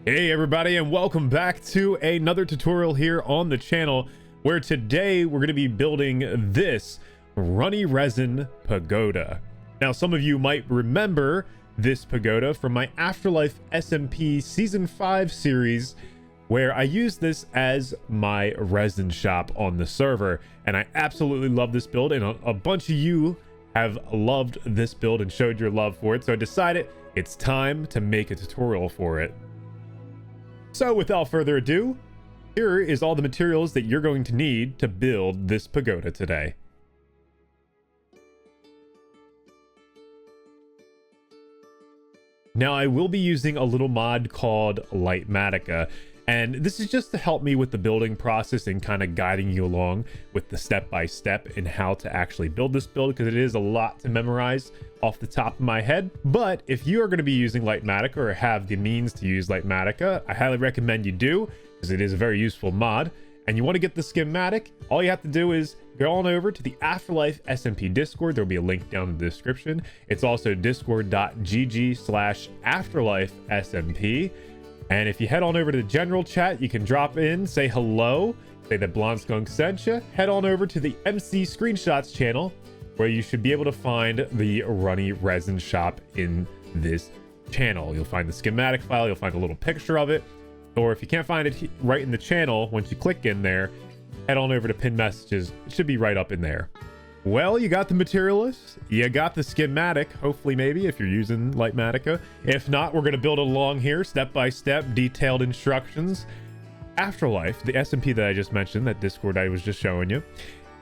Hey everybody, and welcome back to another tutorial here on the channel, where today we're going to be building this runny resin pagoda. Now, some of you might remember this pagoda from my AfterLife SMP Season 5 series, where I used this as my resin shop on the server, and I absolutely love this build, and a bunch of you have loved this build and showed your love for it, so I decided it's time to make a tutorial for it. So without further ado, here is all the materials that you're going to need to build this pagoda today. Now, I will be using a little mod called Lightmatica, and this is just to help me with the building process and kind of guiding you along with the step-by-step in how to actually build this build, because it is a lot to memorize off the top of my head. But if you are going to be using Lightmatica or have the means to use Lightmatica, I highly recommend you do, because it is a very useful mod. And you want to get the schematic, all you have to do is go on over to the AfterLife SMP Discord. There'll be a link down in the description. It's also discord.gg/AfterLifeSMP. And if you head on over to the general chat, you can drop in, say hello, say that Blonde Skunk sent you. Head on over to the MC Screenshots channel, where you should be able to find the runny resin shop in this channel. You'll find the schematic file, you'll find a little picture of it. Or if you can't find it right in the channel, once you click in there, head on over to pinned messages. It should be right up in there. Well, you got the materials, you got the schematic, hopefully, maybe, if you're using Lightmatica. If not, we're going to build it along here, step-by-step, detailed instructions. AfterLife, the SMP that I just mentioned, that Discord I was just showing you,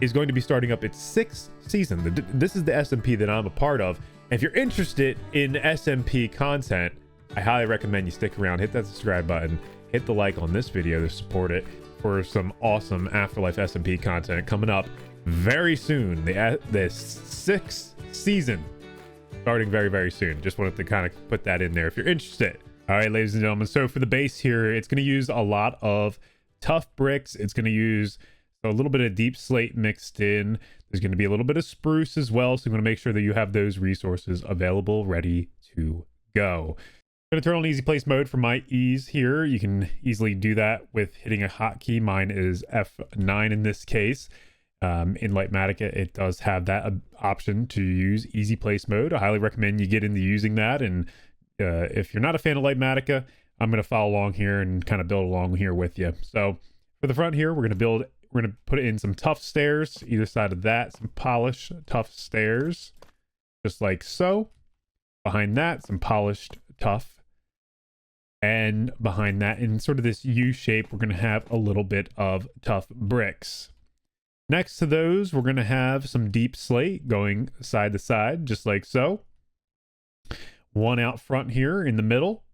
is going to be starting up its 6th season. This is the SMP that I'm a part of. If you're interested in SMP content, I highly recommend you stick around, hit that subscribe button, hit the like on this video to support it for some awesome AfterLife SMP content coming up very soon. The 6th season starting very soon. Just wanted to kind of put that in there if you're interested. All right, ladies and gentlemen, so for the base here, it's going to use a lot of tough bricks. It's going to use a little bit of deep slate mixed in. There's going to be a little bit of spruce as well, so you want to make sure that you have those resources available, ready to go. I'm going to turn on easy place mode for my ease here. You can easily do that with hitting a hotkey. Mine is F9 in this case. In Lightmatica, it does have that option to use easy place mode. I highly recommend you get into using that. And if you're not a fan of Lightmatica, I'm going to follow along here and kind of build along here with you. So for the front here, we're going to put in some tough stairs, either side of that, some polished tough stairs, just like so. Behind that, some polished tough. And behind that, in sort of this U shape, we're going to have a little bit of tough bricks. Next to those, we're going to have some deep slate going side to side, just like so. One out front here in the middle.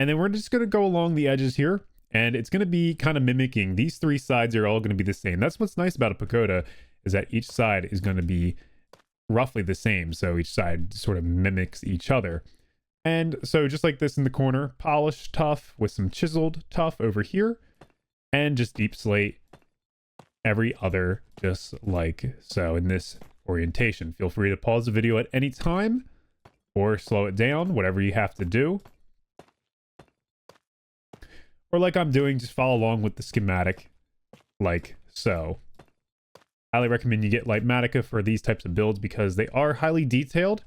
And then we're just going to go along the edges here. And it's going to be kind of mimicking. These three sides are all going to be the same. That's what's nice about a pagoda, is that each side is going to be roughly the same. So each side sort of mimics each other. And so just like this in the corner, polished tough with some chiseled tough over here. And just deep slate every other, just like so in this orientation. Feel free to pause the video at any time or slow it down, whatever you have to do. Or like I'm doing, just follow along with the schematic like so. Highly recommend you get Lightmatica for these types of builds because they are highly detailed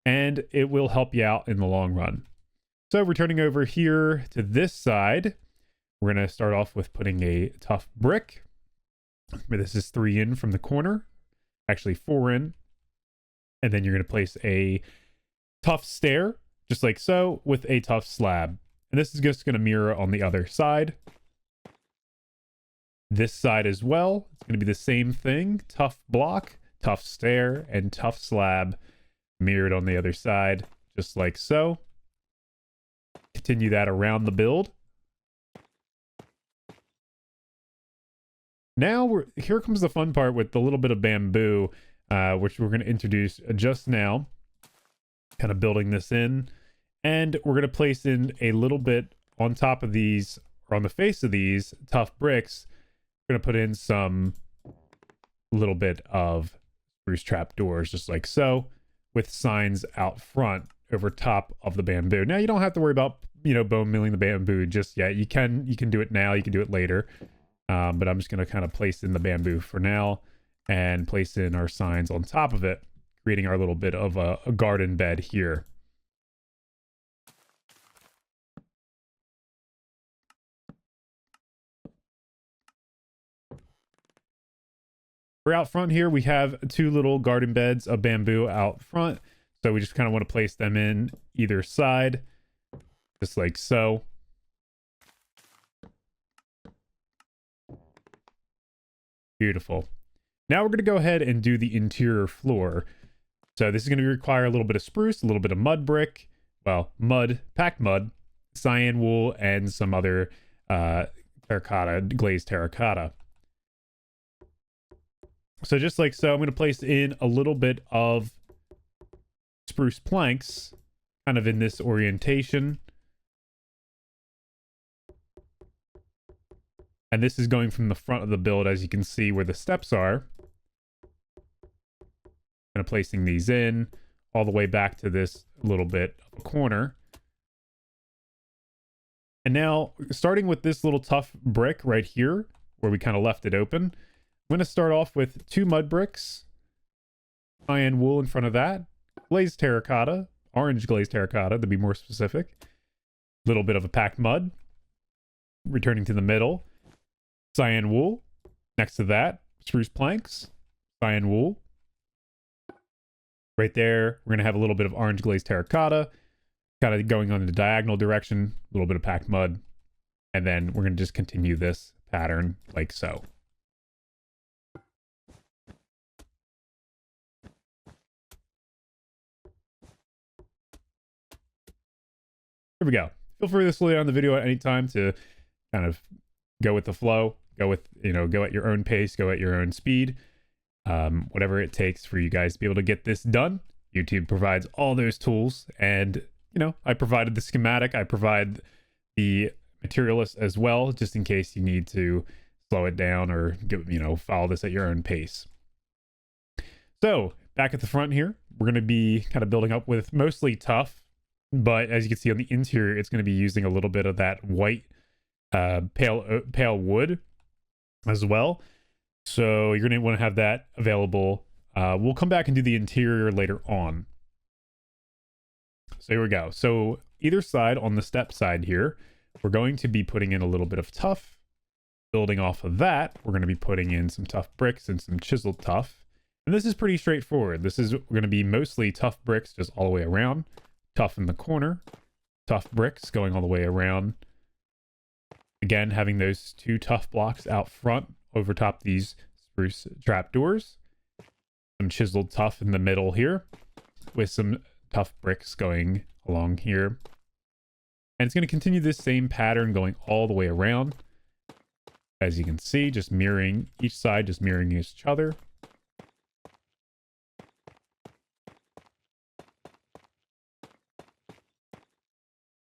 and it will help you out in the long run. So returning over here to this side, we're going to start off with putting a tough brick. This is 3 in from the corner, actually 4 in. And then you're going to place a tough stair, just like so, with a tough slab. And this is just going to mirror on the other side. This side as well, it's going to be the same thing. Tough block, tough stair, and tough slab mirrored on the other side, just like so. Continue that around the build. Now, here comes the fun part with the little bit of bamboo, which we're going to introduce just now. Kind of building this in. And we're going to place in a little bit on top of these, or on the face of these tough bricks. We're going to put in some little bit of spruce trap doors, just like so, with signs out front over top of the bamboo. Now, you don't have to worry about bone milling the bamboo just yet. You can do it now, you can do it later. But I'm just going to kind of place in the bamboo for now and place in our signs on top of it, creating our little bit of a garden bed here. For out front here, we have 2 little garden beds of bamboo out front. So we just kind of want to place them in either side, just like so. Beautiful. Now we're going to go ahead and do the interior floor. So this is going to require a little bit of spruce, a little bit of mud brick, well, packed mud, cyan wool, and some other terracotta, glazed terracotta. So just like so, I'm going to place in a little bit of spruce planks, kind of in this orientation. And this is going from the front of the build, as you can see where the steps are. Kind of placing these in all the way back to this little bit of a corner. And now, starting with this little tough brick right here, where we kind of left it open, I'm going to start off with 2 mud bricks, cyan wool in front of that, glazed terracotta, orange glazed terracotta to be more specific, little bit of a packed mud, returning to the middle, cyan wool, next to that, spruce planks, cyan wool. Right there, we're going to have a little bit of orange glazed terracotta, kind of going on the diagonal direction, a little bit of packed mud, and then we're going to just continue this pattern like so. Here we go. Feel free to slow down the video at any time to kind of go with the flow, go at your own pace, go at your own speed. Whatever it takes for you guys to be able to get this done. YouTube provides all those tools, and I provided the schematic, I provide the material list as well, just in case you need to slow it down or follow this at your own pace. So back at the front here, we're going to be kind of building up with mostly tough, but as you can see on the interior, it's going to be using a little bit of that white pale wood as well. So you're going to want to have that available. We'll come back and do the interior later on. So here we go. So either side, on the step side here, we're going to be putting in a little bit of tough. Building off of that, we're going to be putting in some tough bricks and some chiseled tough. And this is pretty straightforward. This is going to be mostly tough bricks just all the way around. Tough in the corner. Tough bricks going all the way around. Again, having those 2 tough blocks out front over top these spruce trapdoors. Some chiseled tough in the middle here with some tough bricks going along here. And it's going to continue this same pattern going all the way around. As you can see, just mirroring each side, just mirroring each other.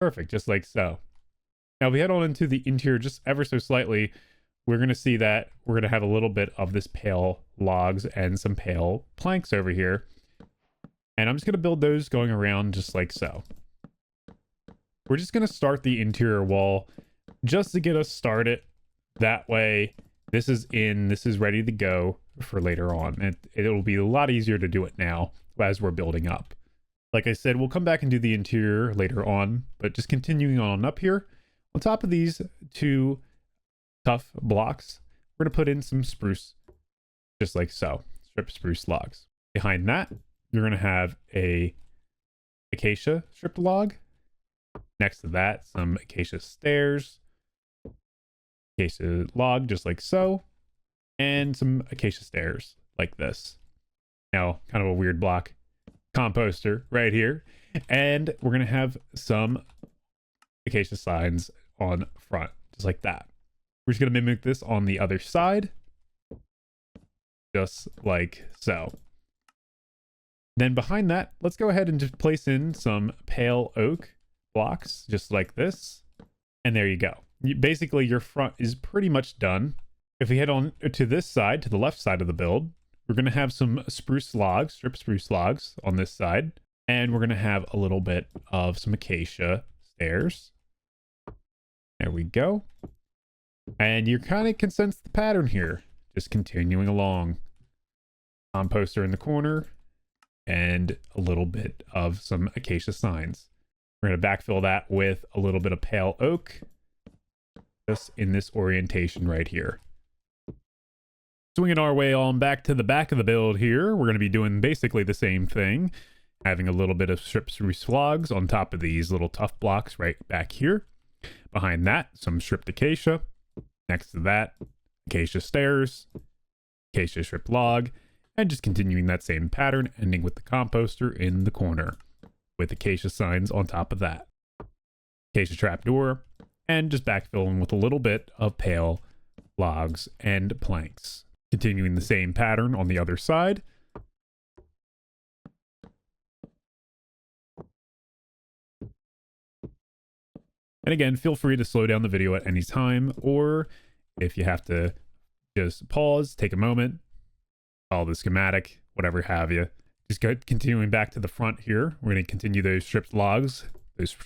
Perfect, just like so. Now, if we head on into the interior just ever so slightly, we're going to see that we're going to have a little bit of this pale logs and some pale planks over here. And I'm just going to build those going around just like so. We're just going to start the interior wall just to get us started. That way, this is ready to go for later on. And it'll be a lot easier to do it now as we're building up. Like I said, we'll come back and do the interior later on, but just continuing on up here. On top of these 2 tough blocks, we're going to put in some spruce, just like so. Strip spruce logs. Behind that, you're going to have a acacia strip log. Next to that, some acacia stairs. Acacia log, just like so. And some acacia stairs, like this. Now, kind of a weird block. Composter right here. And we're going to have some acacia signs on front, just like that. We're just going to mimic this on the other side, just like so. Then behind that, let's go ahead and just place in some pale oak blocks, just like this. And there you go. Basically, your front is pretty much done. If we head on to this side, to the left side of the build, we're going to have some spruce logs, strip spruce logs on this side. And we're going to have a little bit of some acacia stairs There we go. And you kind of can sense the pattern here. Just continuing along. Composter in the corner. And a little bit of some acacia signs. We're going to backfill that with a little bit of pale oak. Just in this orientation right here. Swinging our way on back to the back of the build here. We're going to be doing basically the same thing. Having a little bit of strip spruce logs on top of these little tough blocks right back here. Behind that, some stripped acacia. Next to that, acacia stairs, acacia strip log, and just continuing that same pattern, ending with the composter in the corner with acacia signs on top of that. Acacia trapdoor, and just backfilling with a little bit of pale logs and planks. Continuing the same pattern on the other side. And again, feel free to slow down the video at any time, or if you have to just pause, take a moment, follow the schematic, whatever have you. Just continuing back to the front here. We're going to continue those stripped logs, those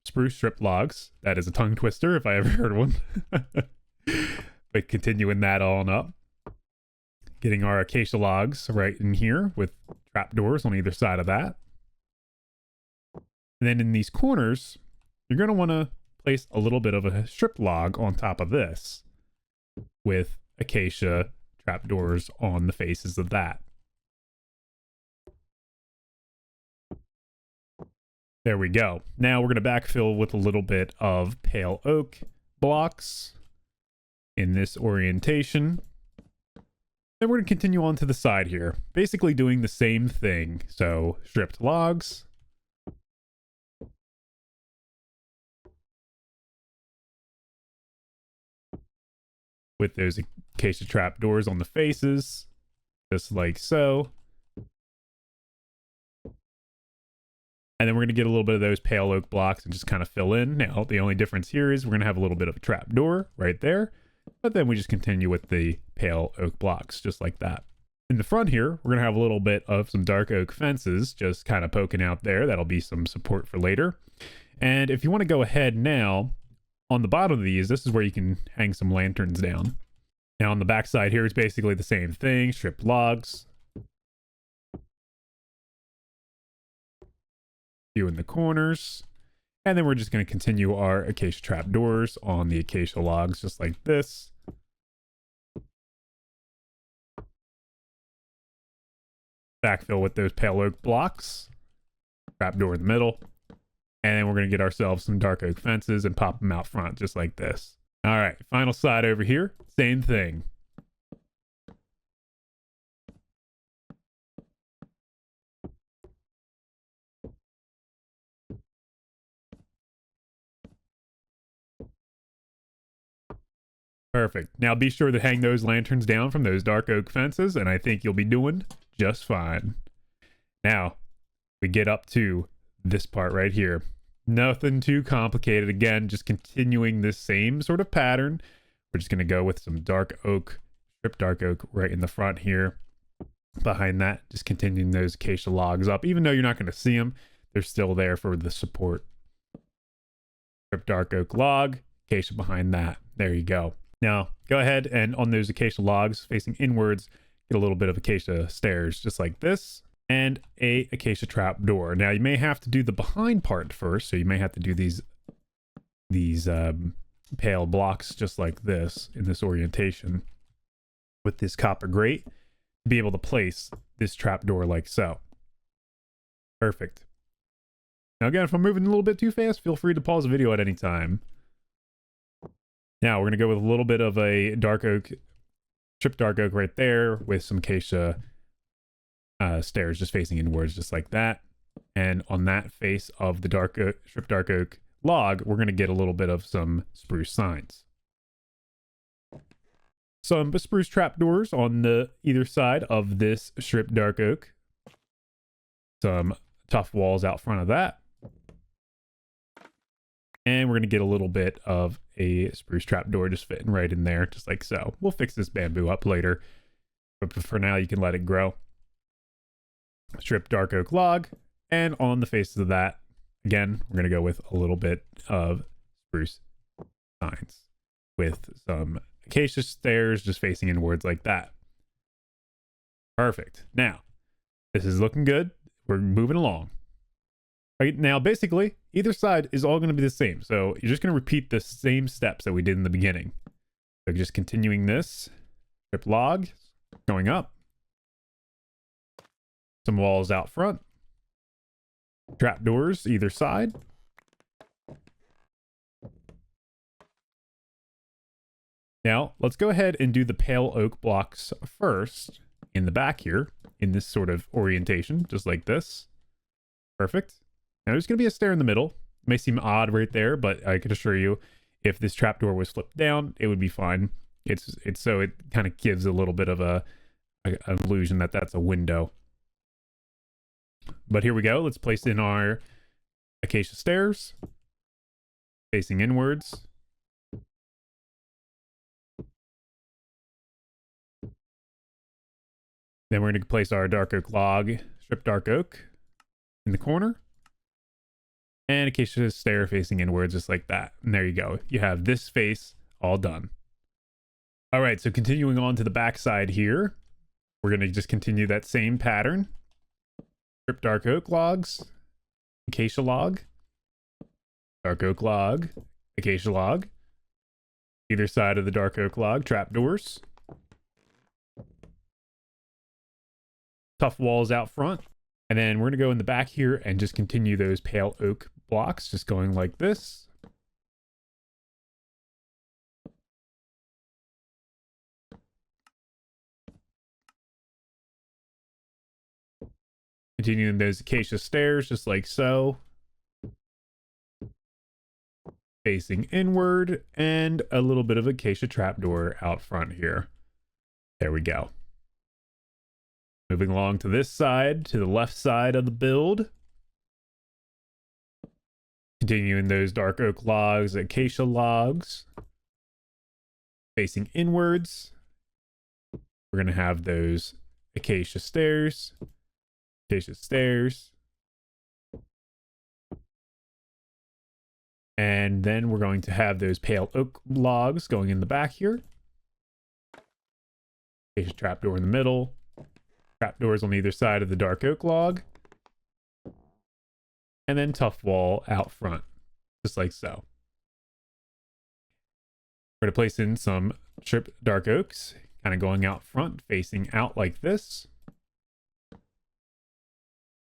spruce stripped logs. That is a tongue twister if I ever heard one. But continuing that on up. Getting our acacia logs right in here with trapdoors on either side of that. And then in these corners, you're going to want to place a little bit of a strip log on top of this with acacia trapdoors on the faces of that. There we go. Now we're going to backfill with a little bit of pale oak blocks in this orientation. Then we're going to continue on to the side here, basically doing the same thing. So stripped logs. With those acacia trapdoors on the faces, just like so. And then we're going to get a little bit of those pale oak blocks and just kind of fill in. Now, the only difference here is we're going to have a little bit of a trapdoor right there. But then we just continue with the pale oak blocks, just like that. In the front here, we're going to have a little bit of some dark oak fences just kind of poking out there. That'll be some support for later. And if you want to go ahead now, on the bottom of these, this is where you can hang some lanterns down. Now on the back side here, it's basically the same thing. Stripped logs. Few in the corners. And then we're just going to continue our acacia trapdoors on the acacia logs, just like this. Backfill with those pale oak blocks. Trapdoor in the middle. And then we're going to get ourselves some dark oak fences and pop them out front, just like this. All right, final side over here. Same thing. Perfect. Now be sure to hang those lanterns down from those dark oak fences, and I think you'll be doing just fine. Now, we get up to this part right here. Nothing too complicated. Again, just continuing this same sort of pattern. We're just going to go with some dark oak, stripped dark oak right in the front here. Behind that, just continuing those acacia logs up. Even though you're not going to see them, they're still there for the support. Stripped dark oak log, acacia behind that. There you go. Now, go ahead and on those acacia logs facing inwards, get a little bit of acacia stairs just like this. And a acacia trap door. Now you may have to do the behind part first, so you may have to do these pale blocks just like this in this orientation with this copper grate to be able to place this trap door like so. Perfect. Now again, if I'm moving a little bit too fast, feel free to pause the video at any time. Now we're gonna go with a little bit of a dark oak, stripped dark oak right there with some acacia stairs just facing inwards just like that. And on that face of the dark oak, stripped dark oak log, we're going to get a little bit of some spruce signs. Some spruce trapdoors on the either side of this stripped dark oak. Some tough walls out front of that. And we're going to get a little bit of a spruce trapdoor just fitting right in there, just like so. We'll fix this bamboo up later, but for now you can let it grow. Stripped dark oak log, and on the faces of that, again, we're going to go with a little bit of spruce signs with some acacia stairs just facing inwards like that. Perfect. Now, this is looking good. We're moving along. Right now, basically, either side is all going to be the same. So you're just going to repeat the same steps that we did in the beginning. So just continuing this. Strip log, going up. Some walls out front. Trapdoors either side. Now, let's go ahead and do the pale oak blocks first in the back here, in this sort of orientation, just like this. Perfect. Now, there's going to be a stair in the middle. It may seem odd right there, but I can assure you, if this trapdoor was flipped down, it would be fine. It's so it kind of gives a little bit of an illusion that that's a window. But here we go. Let's place in our acacia stairs, facing inwards. Then we're going to place our dark oak log, strip dark oak, in the corner. And acacia stair facing inwards, just like that. And there you go. You have this face all done. All right, so continuing on to the back side here, we're going to just continue that same pattern. Strip dark oak logs, acacia log, dark oak log, acacia log. Either side of the dark oak log, trapdoors. Tough walls out front. And then we're going to go in the back here and just continue those pale oak blocks, just going like this. Continuing those acacia stairs, just like so. Facing inward, and a little bit of acacia trapdoor out front here. There we go. Moving along to this side, to the left side of the build. Continuing those dark oak logs, acacia logs. Facing inwards. We're going to have those acacia stairs. Acacia stairs. And then we're going to have those pale oak logs going in the back here. Acacia trapdoor in the middle. Trapdoors on either side of the dark oak log. And then tough wall out front, just like so. We're going to place in some strip dark oaks, kind of going out front, facing out like this.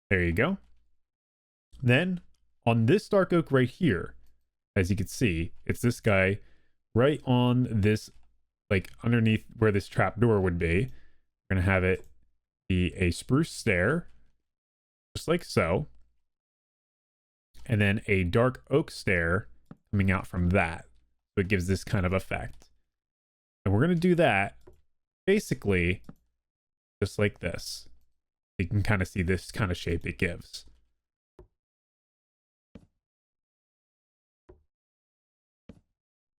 There you go. Then on this dark oak right here, as you can see, it's this guy right on this, like underneath where this trapdoor would be. We're going to have it be a spruce stair, just like so. And then a dark oak stair coming out from that. So it gives this kind of effect. And we're going to do that basically just like this. You can kind of see this kind of shape it gives.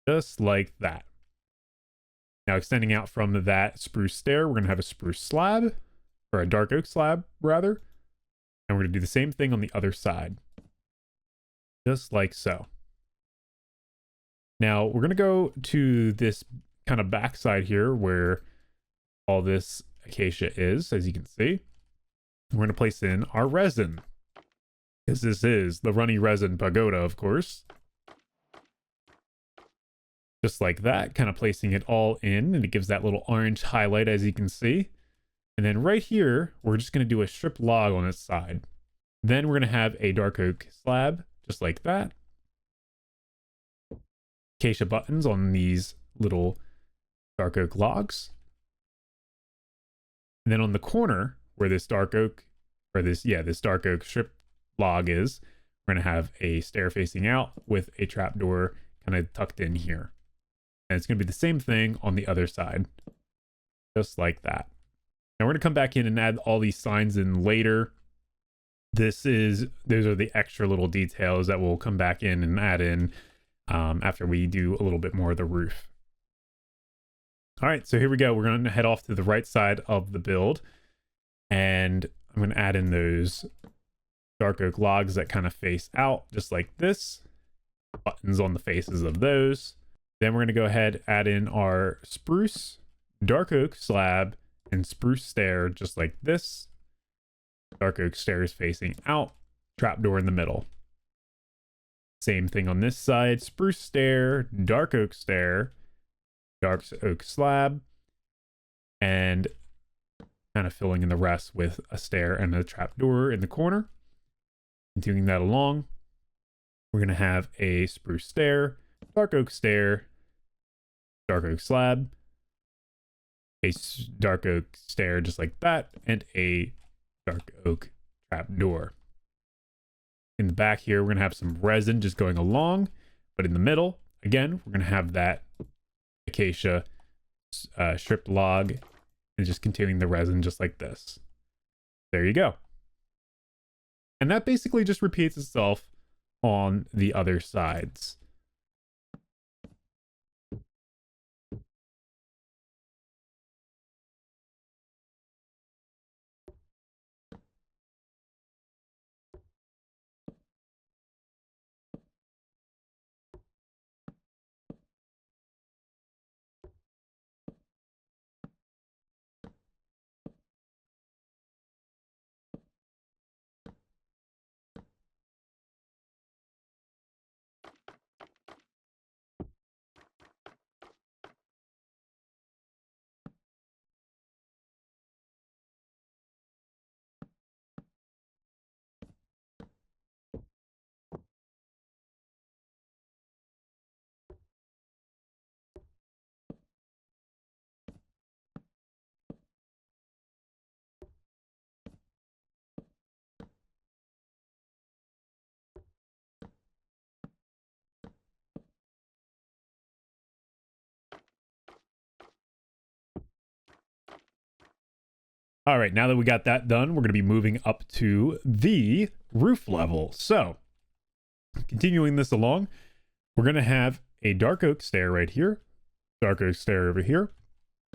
Just like that. Now extending out from that spruce stair, we're going to have a spruce slab, or a dark oak slab rather. And we're going to do the same thing on the other side. Just like so. Now we're going to go to this kind of back side here where all this acacia is, as you can see. We're going to place in our resin, because this is the runny resin pagoda, of course. Just like that, kind of placing it all in, and it gives that little orange highlight, as you can see. And then right here, we're just going to do a strip log on this side. Then we're going to have a dark oak slab, just like that. Acacia buttons on these little dark oak logs. And then on the corner where this dark oak, or this dark oak strip log is, we're going to have a stair facing out with a trapdoor kind of tucked in here. And it's going to be the same thing on the other side. Just like that. Now we're going to come back in and add all these signs in later. Those are the extra little details that we'll come back in and add in after we do a little bit more of the roof. All right, so here we go. We're going to head off to the right side of the build, and I'm going to add in those dark oak logs that kind of face out just like this. Buttons on the faces of those. Then we're going to go ahead, add in our spruce, dark oak slab, and spruce stair just like this. Dark oak stairs facing out, trapdoor in the middle. Same thing on this side, spruce stair, dark oak slab, and kind of filling in the rest with a stair and a trapdoor in the corner. Continuing that along, we're going to have a spruce stair, dark oak slab, a dark oak stair just like that, and a dark oak trapdoor. In the back here, we're going to have some resin just going along, but in the middle, again, we're going to have that acacia stripped log and just continuing the resin just like this. There you go. And that basically just repeats itself on the other sides. All right, now that we got that done, we're going to be moving up to the roof level. So, continuing this along, we're going to have a dark oak stair right here, dark oak stair over here,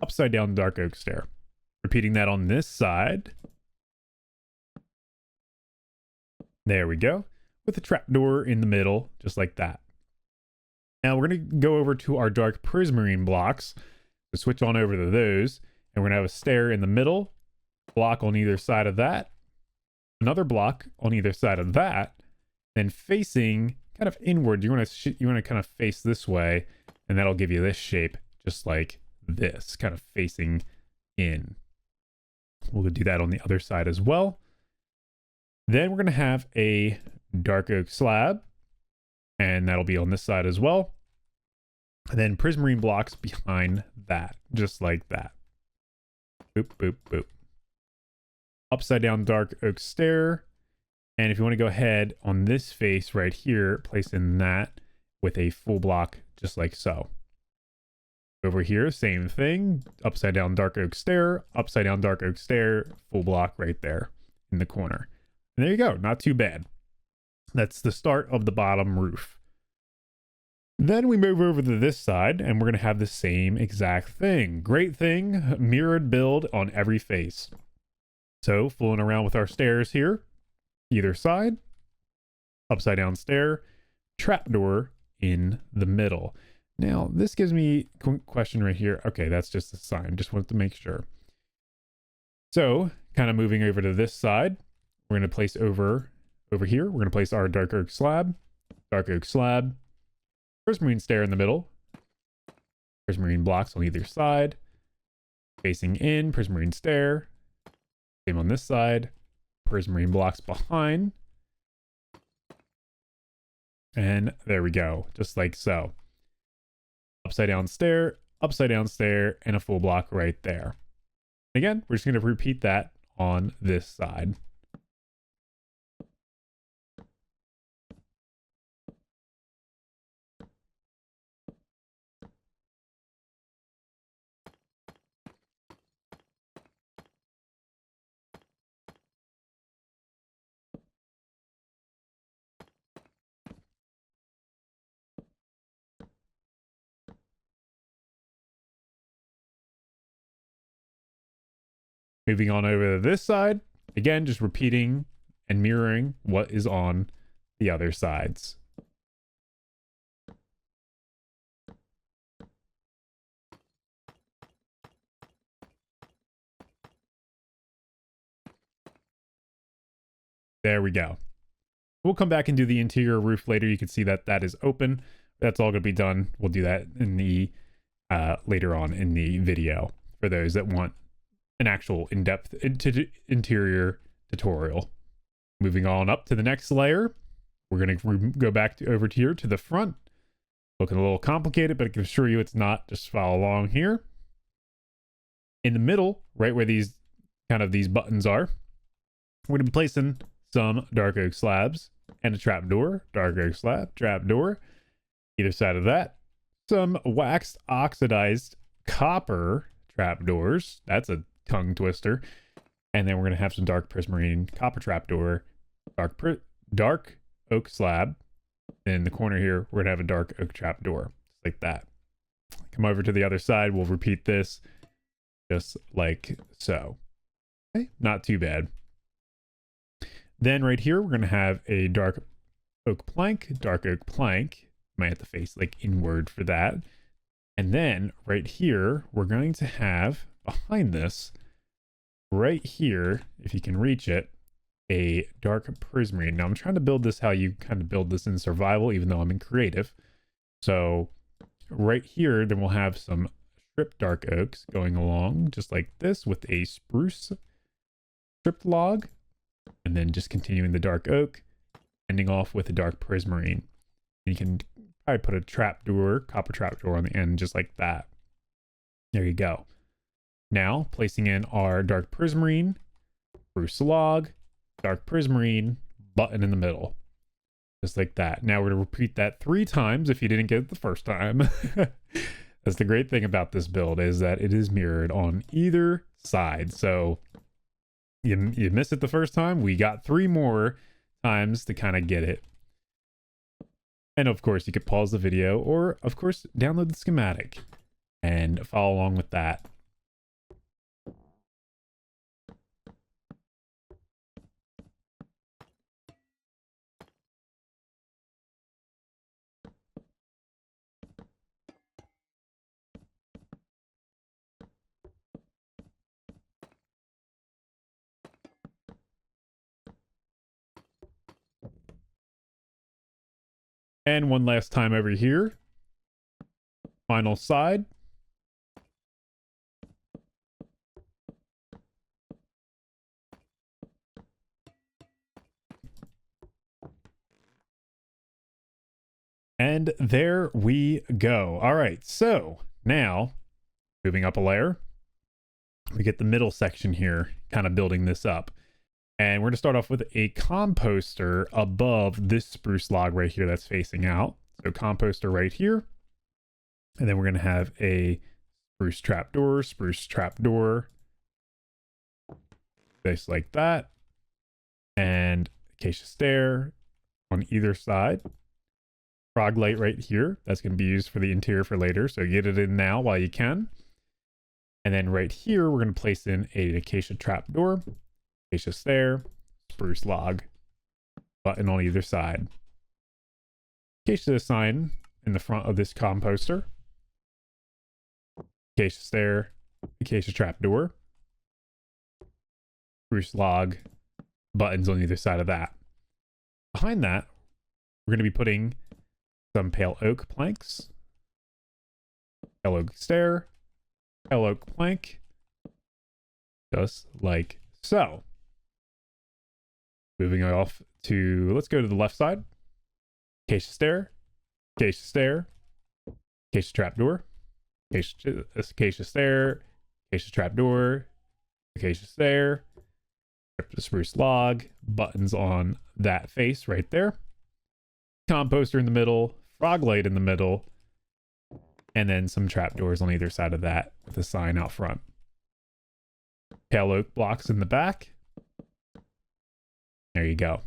upside down dark oak stair. Repeating that on this side. There we go, with a trapdoor in the middle, just like that. Now we're going to go over to our dark prismarine blocks. So switch on over to those, and we're going to have a stair in the middle, block on either side of that, another block on either side of that, then facing kind of inward. You want to kind of face this way, and that'll give you this shape, just like this, kind of facing in. We'll do that on the other side as well. Then we're going to have a dark oak slab, and that'll be on this side as well. And then prismarine blocks behind that, just like that. Boop, boop, boop. Upside down dark oak stair. And if you want to go ahead on this face right here, place in that with a full block, just like so. Over here, same thing. Upside down dark oak stair, upside down dark oak stair, full block right there in the corner. And there you go, not too bad. That's the start of the bottom roof. Then we move over to this side, and we're going to have the same exact thing. Great thing, mirrored build on every face. So, fooling around with our stairs here, either side, upside down stair, trapdoor in the middle. Now, this gives me a question right here. Okay, that's just a sign. Just wanted to make sure. So, kind of moving over to this side, we're going to place over here. We're going to place our dark oak slab, prismarine stair in the middle, prismarine blocks on either side, facing in, prismarine stair, same on this side, prismarine blocks behind, and there we go, just like so. Upside down stair, and a full block right there. Again, we're just going to repeat that on this side. Moving on over to this side, again, just repeating and mirroring what is on the other sides. There we go. We'll come back and do the interior roof later. You can see that that is open. That's all going to be done. We'll do that in the later on in the video for those that want an actual in-depth interior tutorial. Moving on up to the next layer, we're going to go back over to here to the front. Looking a little complicated, but I can assure you it's not. Just follow along here. In the middle, right where these buttons are, we're going to be placing some dark oak slabs and a trapdoor. Dark oak slab, trapdoor. Either side of that, some waxed oxidized copper trapdoors. That's a tongue twister. And then we're going to have some dark prismarine copper trapdoor, dark oak slab. In the corner here, we're going to have a dark oak trapdoor, just like that. Come over to the other side. We'll repeat this just like so. Okay, not too bad. Then right here, we're going to have a dark oak plank. Might have to face like inward for that. And then right here, we're going to have behind this, right here, if you can reach it, a dark prismarine. Now I'm trying to build this how you kind of build this in survival, even though I'm in creative. So right here, then we'll have some stripped dark oaks going along just like this with a spruce stripped log, and then just continuing the dark oak, ending off with a dark prismarine. You can probably put a trapdoor, copper trapdoor on the end just like that. There you go. Now placing in our dark prismarine, spruce log, dark prismarine, button in the middle. Just like that. Now we're going to repeat that 3 times if you didn't get it the first time. That's the great thing about this build, is that it is mirrored on either side. So you missed it the first time, we got 3 more times to kind of get it. And of course, you could pause the video or, of course, download the schematic and follow along with that. And one last time over here. Final side. And there we go. All right, so now moving up a layer, we get the middle section here, kind of building this up. And we're going to start off with a composter above this spruce log right here that's facing out. So composter right here. And then we're going to have a spruce trapdoor, just like that. And acacia stair on either side. Frog light right here. That's going to be used for the interior for later. So get it in now while you can. And then right here, we're going to place in an acacia trapdoor. Acacia stair, spruce log, button on either side. Acacia sign in the front of this composter. Acacia stair, acacia trapdoor, spruce log, buttons on either side of that. Behind that, we're going to be putting some pale oak planks, pale oak stair, pale oak plank, just like so. Moving off to, let's go to the left side. Acacia stair, acacia trapdoor, acacia stair, acacia trapdoor, acacia stair, spruce log, buttons on that face right there. Composter in the middle, frog light in the middle, and then some trapdoors on either side of that with a sign out front. Pale oak blocks in the back. There you go.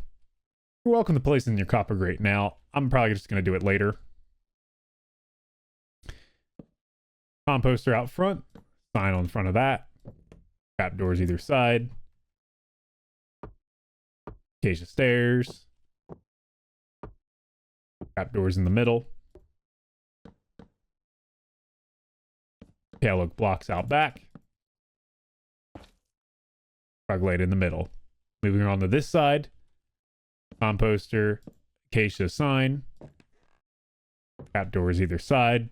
You're welcome to place in your copper grate now. I'm probably just going to do it later. Composter out front. Sign on front of that. Trapdoors either side. Acacia stairs. Trapdoors in the middle. Pale oak blocks out back. Frog light in the middle. Moving on to this side, composter, acacia sign, trapdoors either side,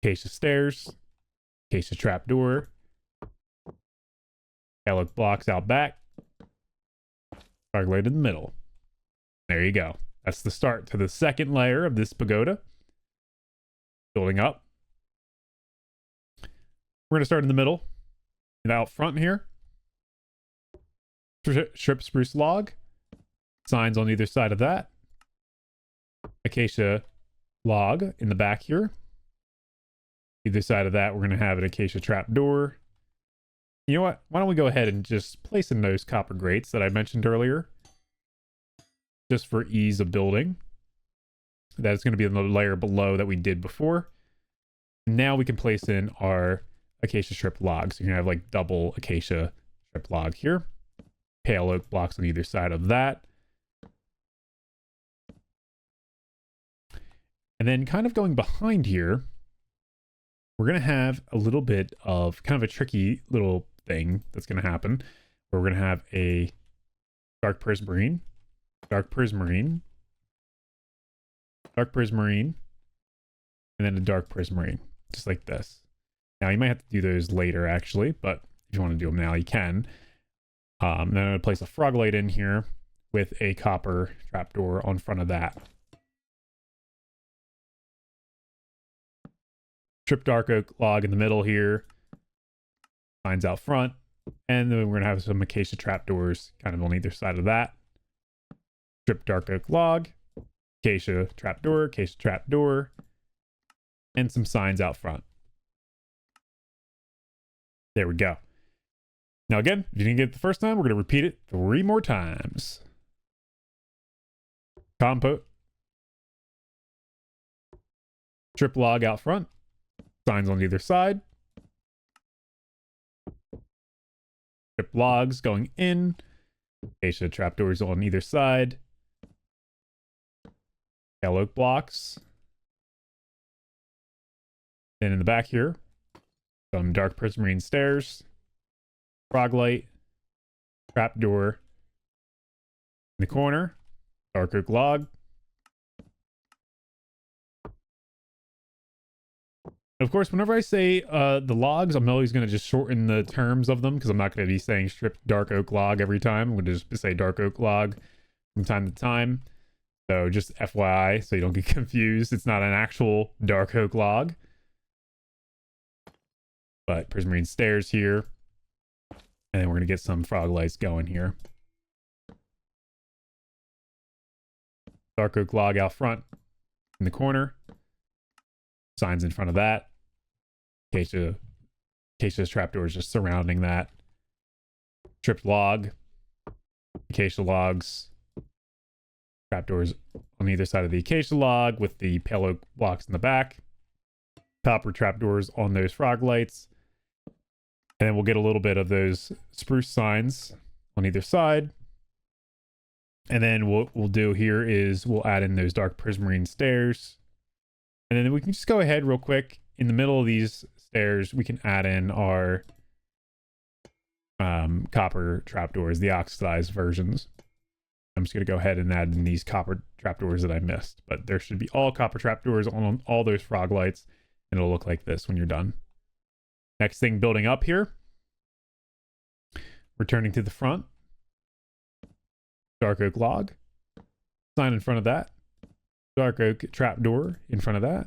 acacia stairs, acacia trapdoor, pale oak blocks out back, frog light in the middle. There you go. That's the start to the second layer of this pagoda. Building up. We're going to start in the middle and out front here. Strip spruce log. Signs on either side of that. Acacia log in the back here. Either side of that, we're going to have an acacia trapdoor. You know what? Why don't we go ahead and just place in those copper grates that I mentioned earlier, just for ease of building. That's going to be in the layer below that we did before. Now we can place in our acacia strip logs. So you're going to have like double acacia strip log here. Pale oak blocks on either side of that. And then kind of going behind here, we're going to have a little bit of kind of a tricky little thing that's going to happen, where we're going to have a dark prismarine, dark prismarine, dark prismarine, and then a dark prismarine, just like this. Now you might have to do those later actually, but if you want to do them now, you can. Then I'm going to place a frog light in here with a copper trapdoor on front of that. Strip dark oak log in the middle here. Signs out front. And then we're going to have some acacia trapdoors kind of on either side of that. Strip dark oak log. Acacia trapdoor. And some signs out front. There we go. Now again, if you didn't get it the first time, we're going to repeat it 3 more times. Strip log out front. Signs on either side. Strip logs going in. Acacia trapdoors on either side. Pale oak blocks. Then in the back here, some dark prismarine stairs. Frog light. Trapdoor. In the corner, dark oak log. Of course, whenever I say the logs, I'm always going to just shorten the terms of them, because I'm not going to be saying strip dark oak log every time. I'm going to just say dark oak log from time to time. So just FYI, so you don't get confused. It's not an actual dark oak log. But prismarine stairs here. And then we're going to get some frog lights going here. Dark oak log out front in the corner. Signs in front of that. Acacia's trapdoors just surrounding that. Stripped log. Acacia logs. Trapdoors on either side of the acacia log with the pale oak blocks in the back. Copper trapdoors on those frog lights. And then we'll get a little bit of those spruce signs on either side. And then what we'll do here is we'll add in those dark prismarine stairs. And then we can just go ahead real quick. In the middle of these stairs, we can add in our copper trapdoors, the oxidized versions. I'm just going to go ahead and add in these copper trapdoors that I missed. But there should be all copper trapdoors on all those frog lights. And it'll look like this when you're done. Next thing building up here. Returning to the front. Dark oak log. Sign in front of that. Dark oak trapdoor in front of that.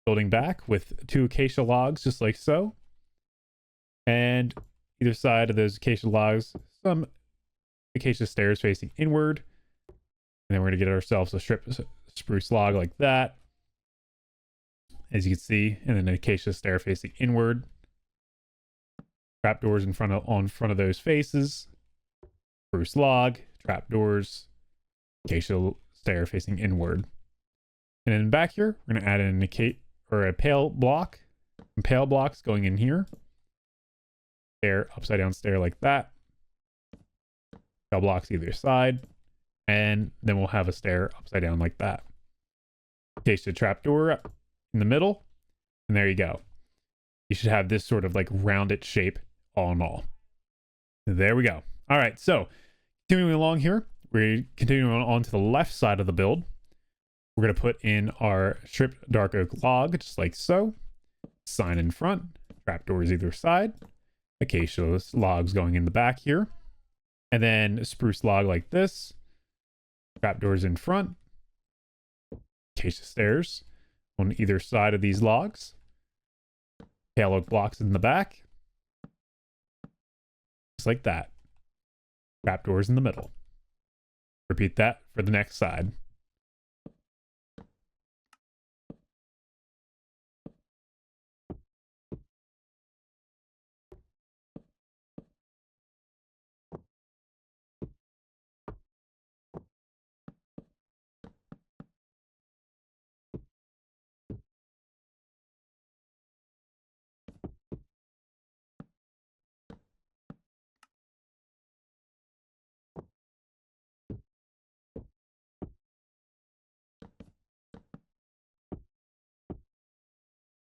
Building back with 2 acacia logs, just like so. And either side of those acacia logs, some acacia stairs facing inward. And then we're going to get ourselves a strip spruce log like that, as you can see, and then an acacia stair facing inward. Trapdoors on front of those faces. Spruce log, trapdoors, acacia stair facing inward. And then back here, we're going to add in a pale block. And pale blocks going in here. Stair, upside down stair like that. Pale blocks either side. And then we'll have a stair upside down like that. Acacia trapdoor in the middle. And there you go. You should have this sort of like rounded shape all in all. There we go. All right, so Continuing along here, we're continuing on to the left side of the build. We're going to put in our stripped dark oak log, just like so. Sign in front, trapdoors either side, acacia logs going in the back here, and then a spruce log like this, trapdoors in front, acacia stairs on either side of these logs, pale oak blocks in the back, just like that. Trapdoors in the middle. Repeat that for the next side.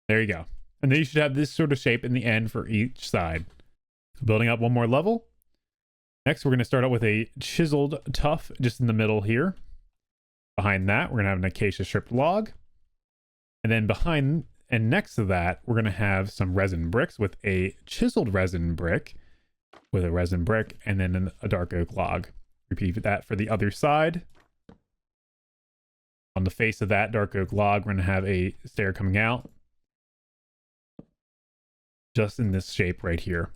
There you go. And then you should have this sort of shape in the end for each side. Building up one more level. Next, we're going to start out with a chiseled tuff just in the middle here. Behind that, we're going to have an acacia stripped log. And then behind and next to that, we're going to have some resin bricks with a chiseled resin brick with a resin brick and then a dark oak log. Repeat that for the other side. On the face of that dark oak log, we're going to have a stair coming out. Just in this shape right here.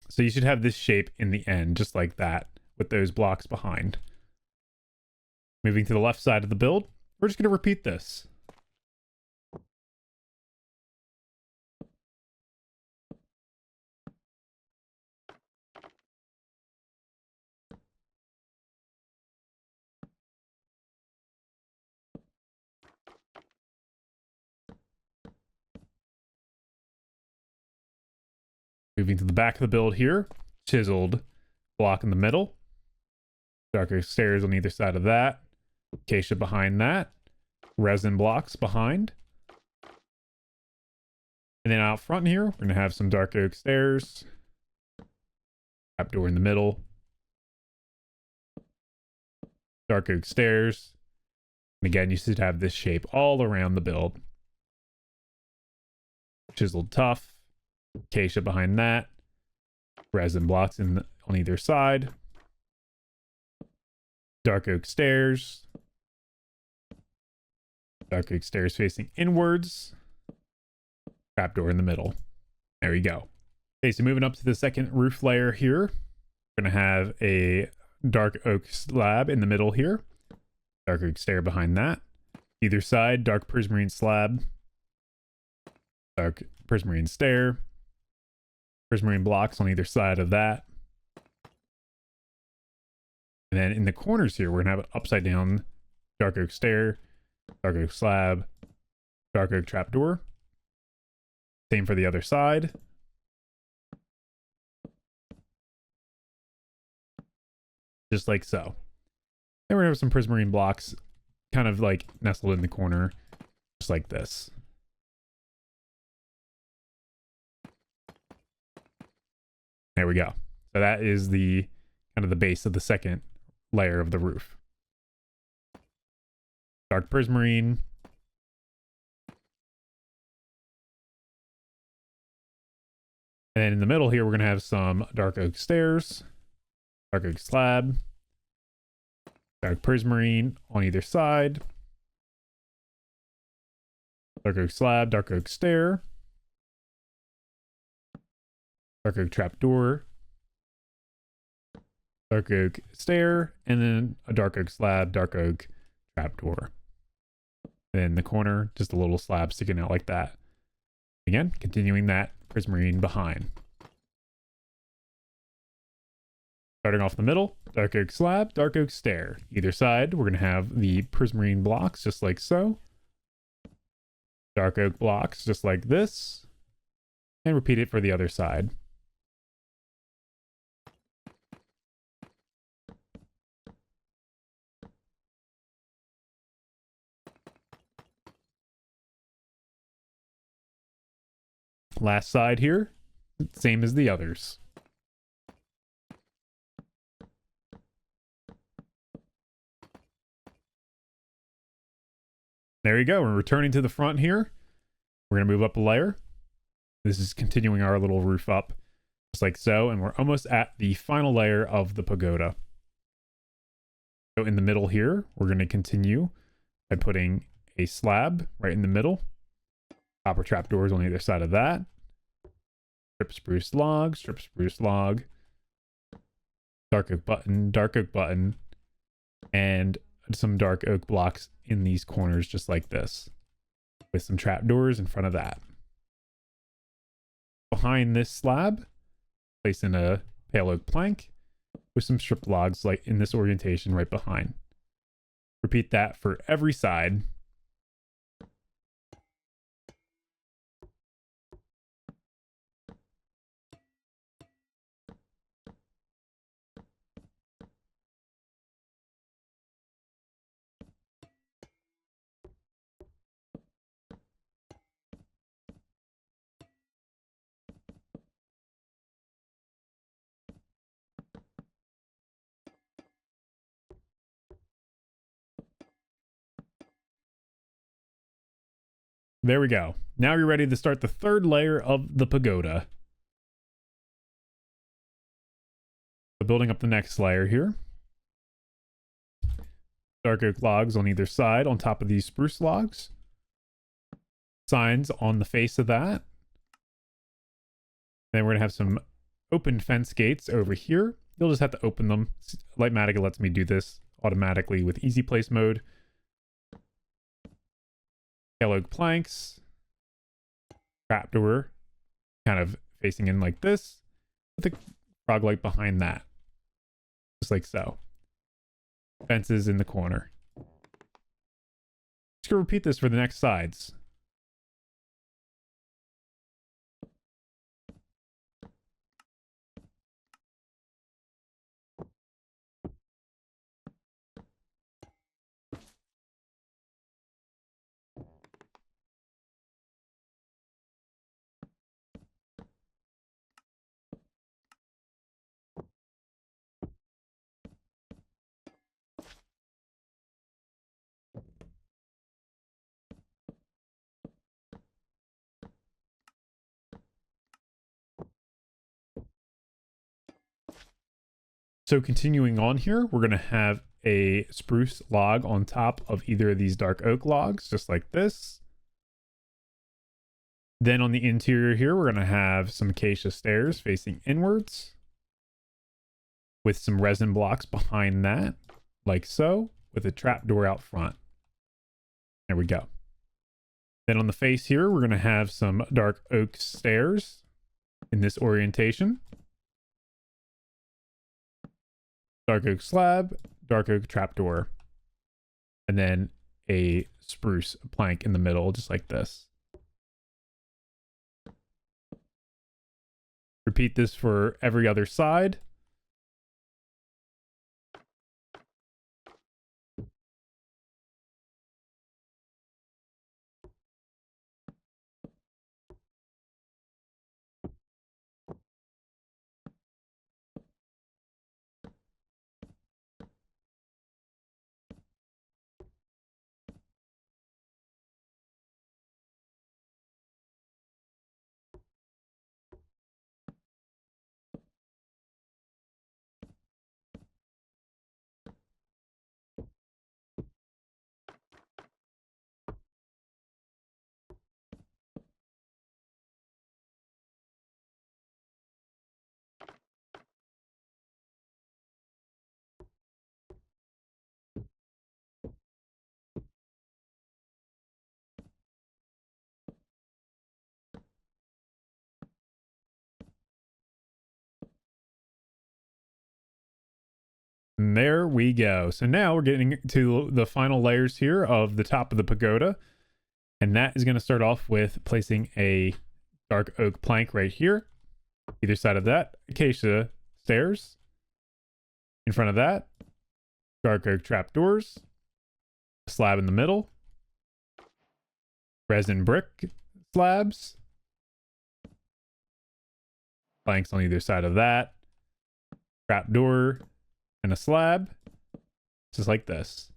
So you should have this shape in the end, just like that, with those blocks behind. Moving to the left side of the build, we're just going to repeat this. Moving to the back of the build here, chiseled block in the middle, darker stairs on either side of that, acacia behind that, resin blocks behind. And then out front here, we're going to have some dark oak stairs, trapdoor in the middle, dark oak stairs. And again, you should have this shape all around the build. Chiseled tuff, acacia behind that, resin blocks on either side, dark oak stairs facing inwards, trapdoor in the middle. There you go. Okay, so moving up to the second roof layer here, we're going to have a dark oak slab in the middle here, dark oak stair behind that, either side, dark prismarine slab, dark prismarine stair, prismarine blocks on either side of that. And then in the corners here, we're going to have an upside down dark oak stair, dark oak slab, dark oak trapdoor. Same for the other side. Just like so. And we're going to have some prismarine blocks kind of like nestled in the corner, just like this. There we go. So that is the kind of the base of the second layer of the roof. Dark prismarine. And then in the middle here, we're going to have some dark oak stairs, dark oak slab, dark prismarine on either side, dark oak slab, dark oak stair, dark oak trapdoor, dark oak stair, and then a dark oak slab, dark oak trapdoor. And in the corner, just a little slab sticking out like that. Again, continuing that prismarine behind. Starting off the middle, dark oak slab, dark oak stair. Either side, we're going to have the prismarine blocks just like so. Dark oak blocks just like this. And repeat it for the other side. Last side here, same as the others. There you go. We're returning to the front here. We're going to move up a layer. This is continuing our little roof up, just like so. And we're almost at the final layer of the pagoda. So in the middle here, we're going to continue by putting a slab right in the middle. Copper trapdoors on either side of that. Strip spruce log, dark oak button, and some dark oak blocks in these corners just like this, with some trapdoors in front of that. Behind this slab, place in a pale oak plank with some strip logs like in this orientation right behind. Repeat that for every side. There we go. Now you're ready to start the third layer of the pagoda. So building up the next layer here. Dark oak logs on either side on top of these spruce logs. Signs on the face of that. Then we're going to have some open fence gates over here. You'll just have to open them. Lightmatica lets me do this automatically with easy place mode. Yellow planks. Trapdoor kind of facing in like this, with a frog light behind that. Just like so. Fences in the corner. Just gonna repeat this for the next sides. So continuing on here, we're going to have a spruce log on top of either of these dark oak logs, just like this. Then on the interior here, we're going to have some acacia stairs facing inwards with some resin blocks behind that, like so, with a trapdoor out front. There we go. Then on the face here, we're going to have some dark oak stairs in this orientation. Dark oak slab, dark oak trapdoor, and then a spruce plank in the middle, just like this. Repeat this for every other side. And there we go. So now we're getting to the final layers here of the top of the pagoda. And that is going to start off with placing a dark oak plank right here. Either side of that, acacia stairs. In front of that, dark oak trapdoors. A slab in the middle. Resin brick slabs. planks on either side of that, trapdoor, and a slab, just like this.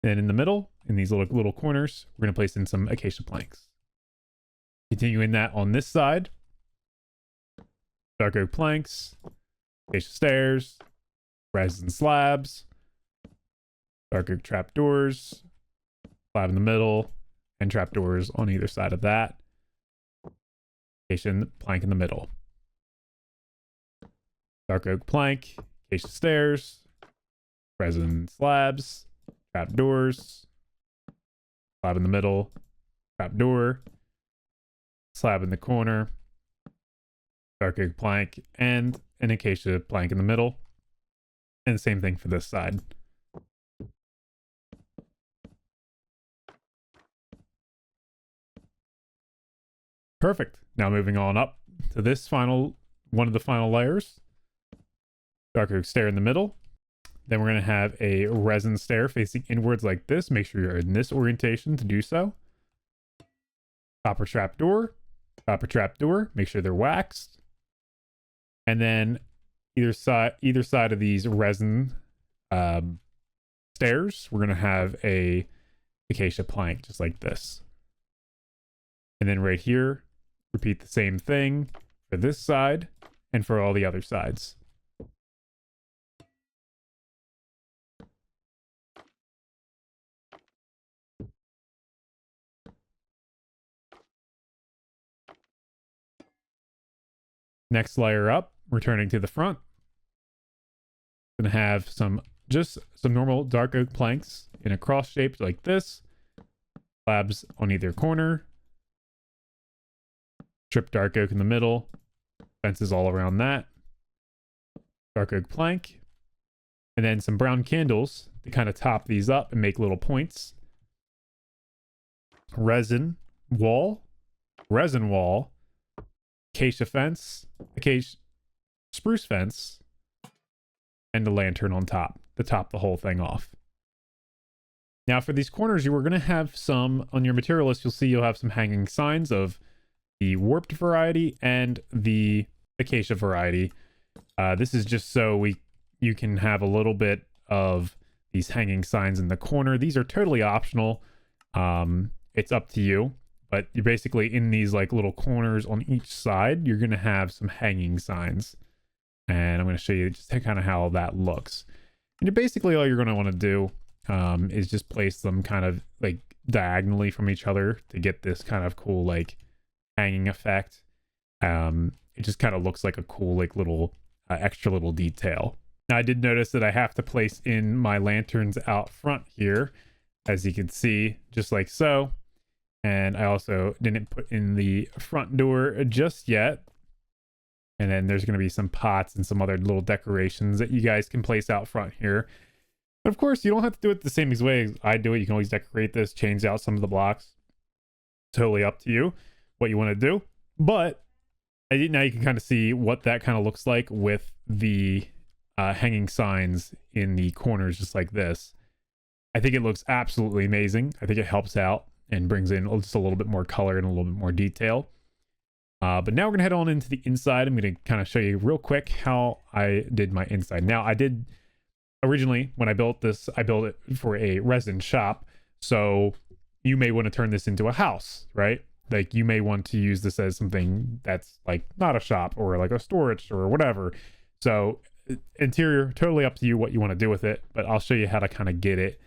And in the middle, in these little corners, we're going to place in some acacia planks. Continuing that on this side, dark oak planks, acacia stairs, resin slabs, dark oak trapdoors, slab in the middle, and trapdoors on either side of that. Acacia plank in the middle. Dark oak plank, acacia stairs, resin slabs, trapdoors, slab in the middle, trapdoor, slab in the corner, dark oak plank, and an acacia plank in the middle. And the same thing for this side. Perfect. Now moving on up to this one of the final layers. Dark oak stair in the middle. Then we're going to have a resin stair facing inwards like this. Make sure you're in this orientation to do so. Copper trapdoor. Copper trapdoor. Make sure they're waxed. And then either side of these resin stairs, we're going to have a acacia plank just like this. And then right here, repeat the same thing for this side and for all the other sides. Next layer up, returning to the front. Gonna have some normal dark oak planks in a cross shape like this. Slabs on either corner. Strip dark oak in the middle. Fences all around that. Dark oak plank. And then some brown candles to kind of top these up and make little points. Resin wall. Acacia fence, acacia spruce fence, and a lantern on top to top the whole thing off. Now for these corners, you are going to have some, on your material list, you'll have some hanging signs of the warped variety and the acacia variety. This is just so you can have a little bit of these hanging signs in the corner. These are totally optional. It's up to you. But you're basically in these like little corners on each side, you're going to have some hanging signs. And I'm going to show you just kind of how that looks. And basically all you're going to want to do is just place them kind of like diagonally from each other to get this kind of cool like hanging effect. It just kind of looks like a cool like little extra little detail. Now I did notice that I have to place in my lanterns out front here, as you can see, just like so. And I also didn't put in the front door just yet. And then there's going to be some pots and some other little decorations that you guys can place out front here. But of course, you don't have to do it the same way as I do it. You can always decorate this, change out some of the blocks. Totally up to you what you want to do. But now you can kind of see what that kind of looks like with the hanging signs in the corners just like this. I think it looks absolutely amazing. I think it helps out and brings in just a little bit more color and a little bit more detail. But now we're going to head on into the inside. I'm going to kind of show you real quick how I did my inside. Now, I did originally, when I built this, I built it for a resin shop. So you may want to turn this into a house, right? Like you may want to use this as something that's like not a shop or like a storage or whatever. So interior, totally up to you what you want to do with it. But I'll show you how to kind of get it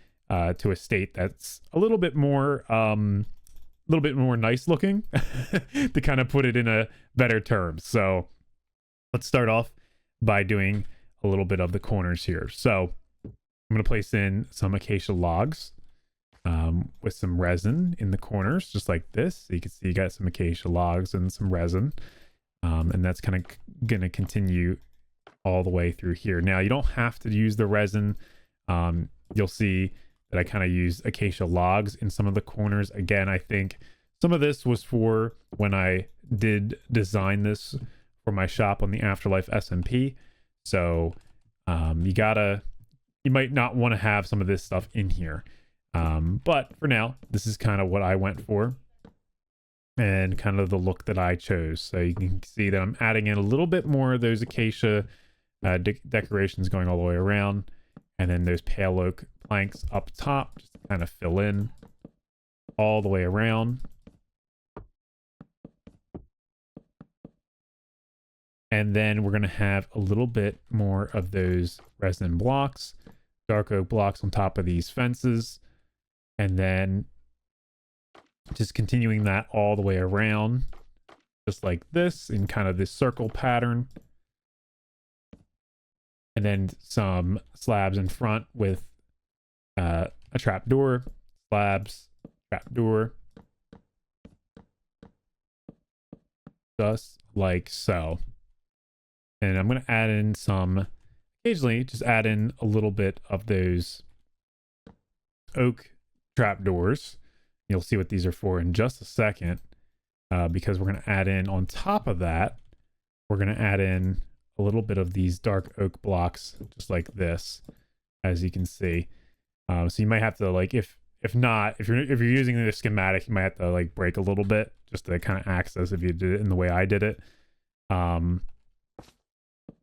to a state that's a little bit more nice looking to kind of put it in a better terms. So let's start off by doing a little bit of the corners here. So I'm going to place in some acacia logs with some resin in the corners, just like this. So you can see you got some acacia logs and some resin. And that's kind of going to continue all the way through here. Now you don't have to use the resin. You'll see that I kind of use acacia logs in some of the corners. Again, I think some of this was for when I did design this for my shop on the AfterLife S5. So you might not want to have some of this stuff in here. But for now, this is kind of what I went for. and kind of the look that I chose. So you can see that I'm adding in a little bit more of those acacia decorations going all the way around, and then those pale oak planks up top just to kind of fill in all the way around. And then we're going to have a little bit more of those resin blocks, dark oak blocks on top of these fences. And then just continuing that all the way around, just like this, in kind of this circle pattern. And then some slabs in front with a trapdoor, slabs, trapdoor, just like so. And I'm going to add in some, occasionally just add in a little bit of those oak trapdoors. You'll see what these are for in just a second, because we're going to add in on top of that, we're going to add in a little bit of these dark oak blocks, just like this, as you can see. So you might have to, like, if you're using the schematic, you might have to like break a little bit just to kind of access if you did it in the way I did it.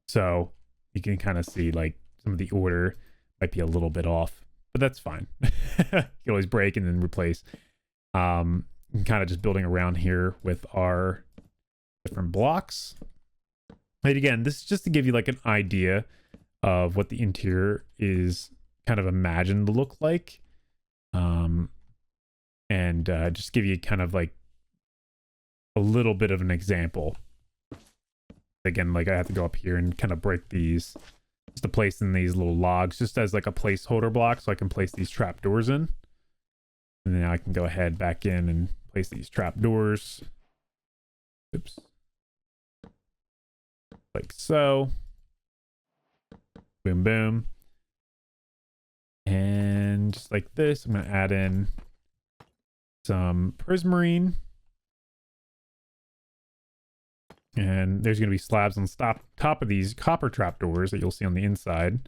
So you can kind of see like some of the order might be a little bit off, but that's fine. You can always break and then replace. Kind of just building around here with our different blocks. And again, this is just to give you like an idea of what the interior is kind of imagined to look like. And just give you kind of like a little bit of an example. Again, like I have to go up here and kind of break these just to place in these little logs just as like a placeholder block so I can place these trapdoors in. And then I can go ahead back in and place these trapdoors. Oops. Like so. Boom, boom. And just like this, I'm going to add in some prismarine. And there's going to be slabs on top of these copper trapdoors that you'll see on the inside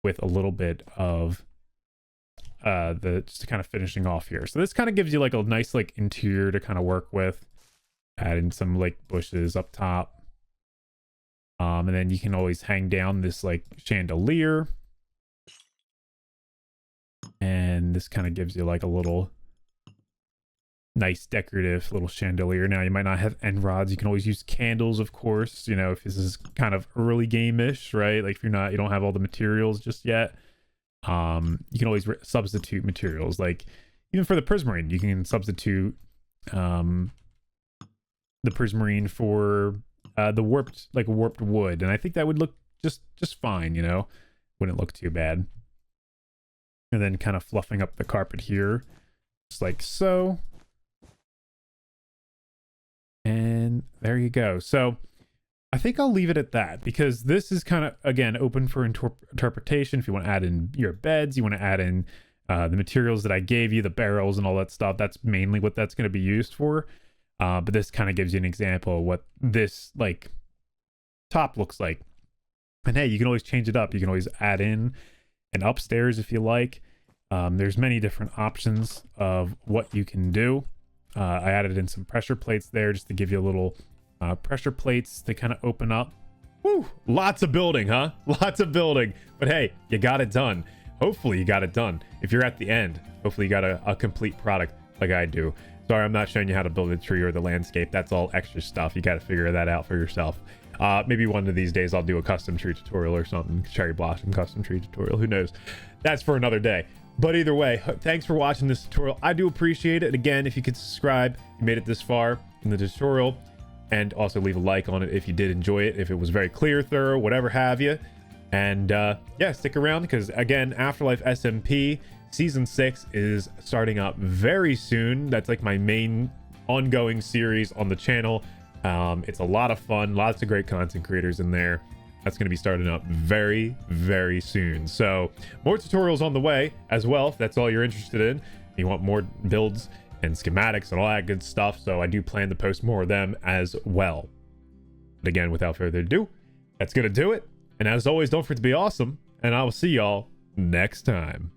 with a little bit of just kind of finishing off here. So this kind of gives you like a nice like interior to kind of work with. Add in some like bushes up top. And then you can always hang down this like chandelier. And this kind of gives you like a little nice decorative little chandelier. Now you might not have end rods. You can always use candles, of course, you know, if this is kind of early game-ish, right? Like if you don't have all the materials just yet. You can always substitute materials, like even for the prismarine, you can substitute the prismarine for the warped wood, and I think that would look just fine, you know, wouldn't look too bad. And then kind of fluffing up the carpet here, just like so. And there you go. So I think I'll leave it at that, because this is kind of, again, open for interpretation. If you want to add in your beds, you want to add in the materials that I gave you, the barrels and all that stuff, that's mainly what that's going to be used for. But this kind of gives you an example of what this like top looks like. And hey, you can always change it up. You can always add in an upstairs if you like. There's many different options of what you can do. I added in some pressure plates there just to give you a little pressure plates to kind of open up. Woo! Lots of building, huh? Lots of building. But hey, you got it done. Hopefully you got it done. If you're at the end, hopefully you got a complete product like I do. Sorry, I'm not showing you how to build a tree or the landscape. That's all extra stuff. You got to figure that out for yourself. Maybe one of these days I'll do a custom tree tutorial or something. Cherry blossom custom tree tutorial. Who knows? That's for another day. But either way, thanks for watching this tutorial. I do appreciate it. Again, if you could subscribe, you made it this far in the tutorial, and also leave a like on it if you did enjoy it, if it was very clear, thorough, whatever have you. And yeah, stick around, because again, AfterLife SMP Season 6 is starting up very soon. That's like my main ongoing series on the channel. It's a lot of fun, lots of great content creators in there. That's going to be starting up very, very soon. So more tutorials on the way as well, if that's all you're interested in. You want more builds and schematics and all that good stuff. So I do plan to post more of them as well. But again, without further ado, that's going to do it. And as always, don't forget to be awesome. And I will see y'all next time.